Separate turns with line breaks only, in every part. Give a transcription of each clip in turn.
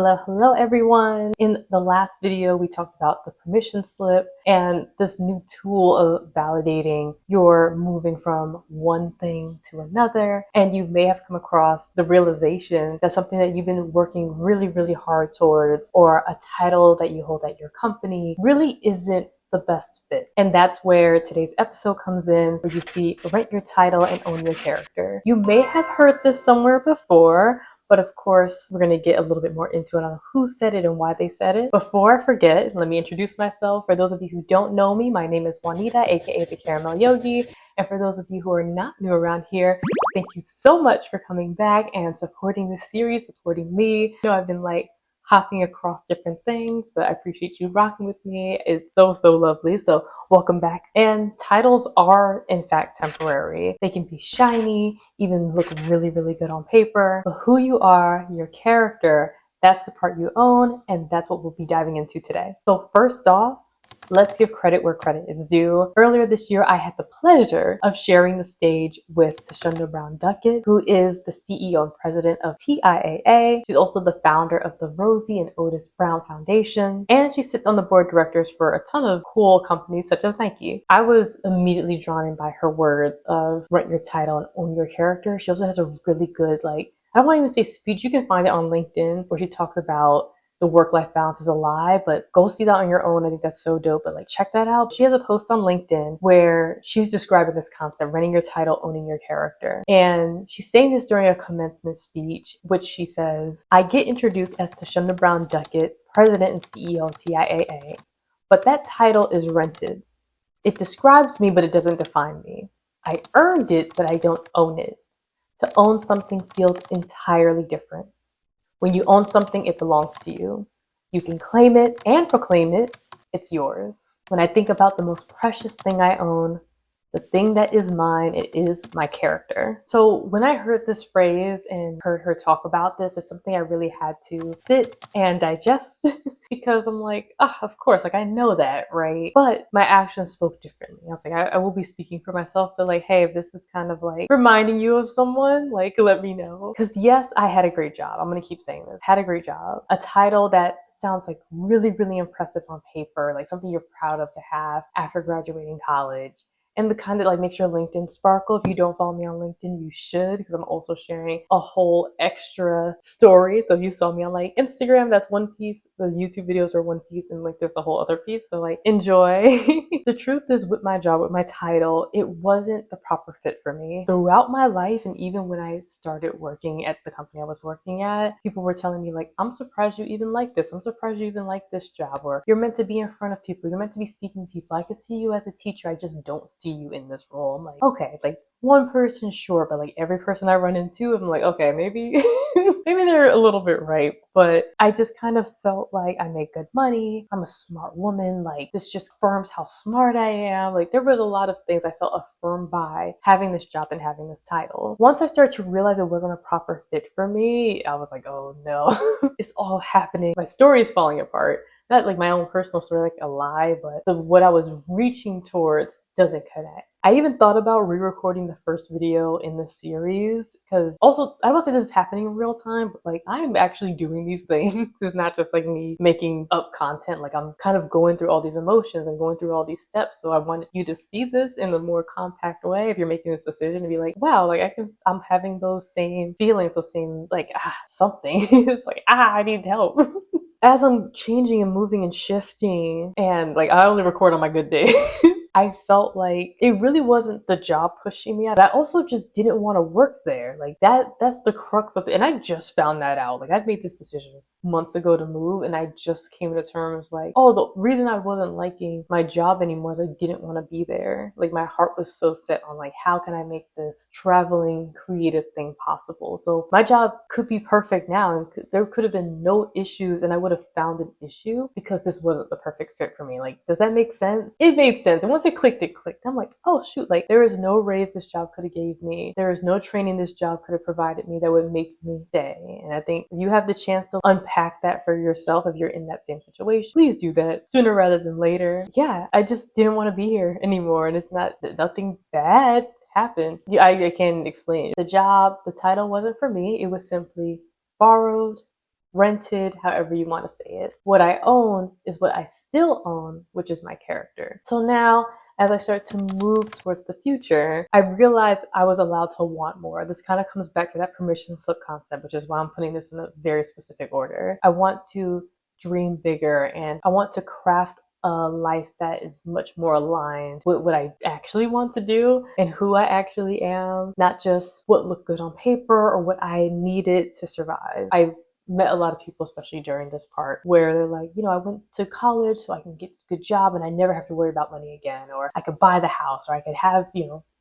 Hello everyone. In the last video, we talked about the permission slip and this new tool of validating you're moving from one thing to another. And you may have come across the realization that something that you've been working really hard towards, or a title that you hold at your company, really isn't the best fit. And that's where today's episode comes in, where you see rent your title and own your character. You may have heard this somewhere before, but of course, we're going to get a little bit more into it on who said it and why they said it. Before I forget, let me introduce myself. For those of you who don't know me, my name is Juanita, aka the Caramel Yogi. And for those of you who are not new around here, thank you so much for coming back and supporting this series, supporting me. I know I've been hopping across different things, but I appreciate you rocking with me. It's so lovely. So welcome back. And titles are in fact temporary. They can be shiny, even look really good on paper, but who you are, your character, that's the part you own, and that's what we'll be diving into today. So first off, let's give credit where credit is due. Earlier this year, I had the pleasure of sharing the stage with Thasunda Brown Duckett, who is the CEO and president of TIAA. She's also the founder of the Rosie and Otis Brown Foundation, and she sits on the board of directors for a ton of cool companies such as Nike. I was immediately drawn in by her words of rent your title and own your character. She also has a really good, I don't want to even say speech. You can find it on LinkedIn where she talks about the work-life balance is a lie, but go see that on your own. I think that's so dope, but check that out. She has a post on LinkedIn where she's describing this concept, renting your title, owning your character. And she's saying this during a commencement speech, which she says, I get introduced as Thasunda Brown Duckett, president and CEO of TIAA, but that title is rented. It describes me, but it doesn't define me. I earned it, but I don't own it. To own something feels entirely different. When you own something, it belongs to you. You can claim it and proclaim it. It's yours. When I think about the most precious thing I own, the thing that is mine, it is my character. So when I heard this phrase and heard her talk about this, it's something I really had to sit and digest because I'm of course, I know that, right? But my actions spoke differently. I was I will be speaking for myself, but hey, if this is kind of reminding you of someone, let me know. Because yes, I had a great job. I'm going to keep saying this. Had a great job. A title that sounds really impressive on paper, something you're proud of to have after graduating college. And the kind that makes your LinkedIn sparkle. If you don't follow me on LinkedIn, you should, because I'm also sharing a whole extra story. So if you saw me on Instagram, that's one piece. The YouTube videos are one piece, and there's a whole other piece. So enjoy. The truth is, with my job, with my title, it wasn't the proper fit for me. Throughout my life, and even when I started working at the company I was working at, people were telling me I'm surprised you even like this. I'm surprised you even like this job. Or you're meant to be in front of people. You're meant to be speaking to people. I could see you as a teacher. I just don't see you in this role. I'm okay, one person, sure, but every person I run into, I'm okay, maybe maybe they're a little bit right. But I just kind of felt I make good money. I'm a smart woman. This just affirms how smart I am. There was a lot of things I felt affirmed by having this job and having this title. Once I started to realize it wasn't a proper fit for me, I was oh no, it's all happening. My story is falling apart. Not my own personal story, a lie, but what I was reaching towards doesn't connect. I even thought about re-recording the first video in the series, because also, I don't say this is happening in real time, but I am actually doing these things. It's not just me making up content. I'm kind of going through all these emotions and going through all these steps. So I wanted you to see this in a more compact way if you're making this decision, to be wow, I'm having those same feelings, those same something. It's I need help. As I'm changing and moving and shifting, and I only record on my good days, I felt it really wasn't the job pushing me out. I also just didn't want to work there. That's the crux of it. And I just found that out. I'd made this decision months ago to move, and I just came to terms oh, the reason I wasn't liking my job anymore is I didn't want to be there. My heart was so set on how can I make this traveling creative thing possible. So my job could be perfect now, and there could have been no issues, and I would have found an issue because this wasn't the perfect fit for me. Does that make sense? It made sense. And once it clicked, I'm oh shoot, there is no raise this job could have gave me. There is no training this job could have provided me that would make me stay. And I think if you have the chance to unpack that for yourself, if you're in that same situation, please do that sooner rather than later. Yeah, I just didn't want to be here anymore. And it's nothing bad happened. I can't explain it. The job, the title wasn't for me. It was simply borrowed, rented, however you want to say it. What I own is what I still own, which is my character. So now, as I start to move towards the future, I realized I was allowed to want more. This kind of comes back to that permission slip concept, which is why I'm putting this in a very specific order. I want to dream bigger, and I want to craft a life that is much more aligned with what I actually want to do and who I actually am, not just what looked good on paper or what I needed to survive. I met a lot of people, especially during this part, where they're like, I went to college so I can get a good job and I never have to worry about money again, or I could buy the house, or I could have,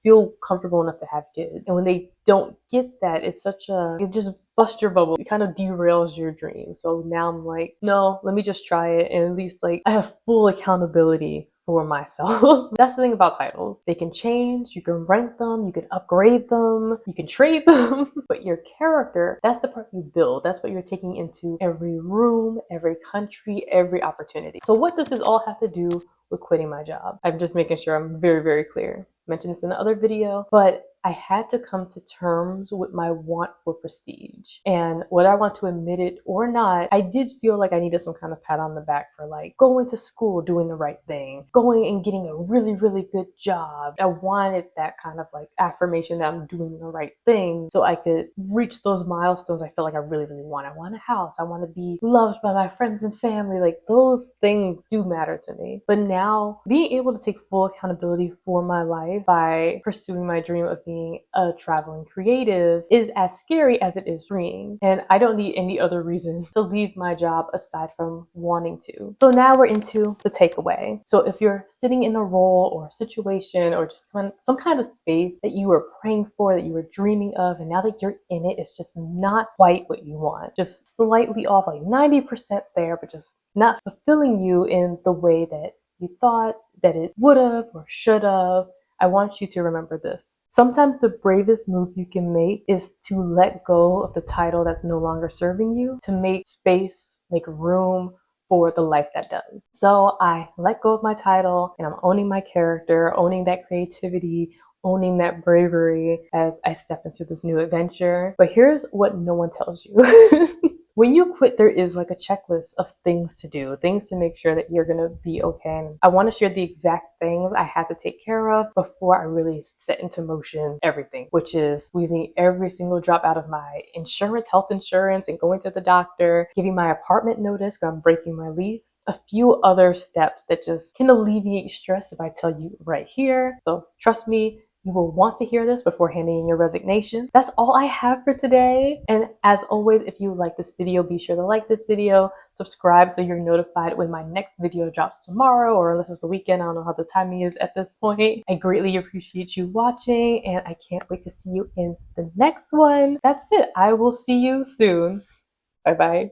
feel comfortable enough to have kids. And when they don't get that, it just busts your bubble. It kind of derails your dream. So now I'm like, no, let me just try it. And at least I have full accountability for myself. That's the thing about titles. They can change, you can rent them, you can upgrade them, you can trade them, but your character, that's the part you build. That's what you're taking into every room, every country, every opportunity. So what does this all have to do with quitting my job? I'm just making sure I'm very, very clear. I mentioned this in the other video, but I had to come to terms with my want for prestige. And whether I want to admit it or not, I did feel like I needed some kind of pat on the back for going to school, doing the right thing, going and getting a really, really good job. I wanted that kind of affirmation that I'm doing the right thing so I could reach those milestones I feel like I really, really want. I want a house. I want to be loved by my friends and family. Those things do matter to me. But now being able to take full accountability for my life by pursuing my dream of being a traveling creative is as scary as it is freeing. And I don't need any other reason to leave my job aside from wanting to. So now we're into the takeaway. So if you're sitting in a role or a situation or just some kind of space that you were praying for, that you were dreaming of, and now that you're in it, it's just not quite what you want. Just slightly off, 90% there, but just not fulfilling you in the way that you thought that it would have or should have. I want you to remember this. Sometimes the bravest move you can make is to let go of the title that's no longer serving you, to make space, make room for the life that does. So I let go of my title and I'm owning my character, owning that creativity, owning that bravery as I step into this new adventure. But here's what no one tells you. When you quit, there is a checklist of things to do, things to make sure that you're going to be okay. And I want to share the exact things I had to take care of before I really set into motion everything, which is squeezing every single drop out of my insurance, health insurance, and going to the doctor, giving my apartment notice because I'm breaking my lease, a few other steps that just can alleviate stress if I tell you right here. So trust me, you will want to hear this before handing in your resignation. That's all I have for today. And as always, if you like this video, be sure to like this video, subscribe so you're notified when my next video drops tomorrow, or unless it's the weekend. I don't know how the timing is at this point. I greatly appreciate you watching, and I can't wait to see you in the next one. That's it. I will see you soon. Bye-bye.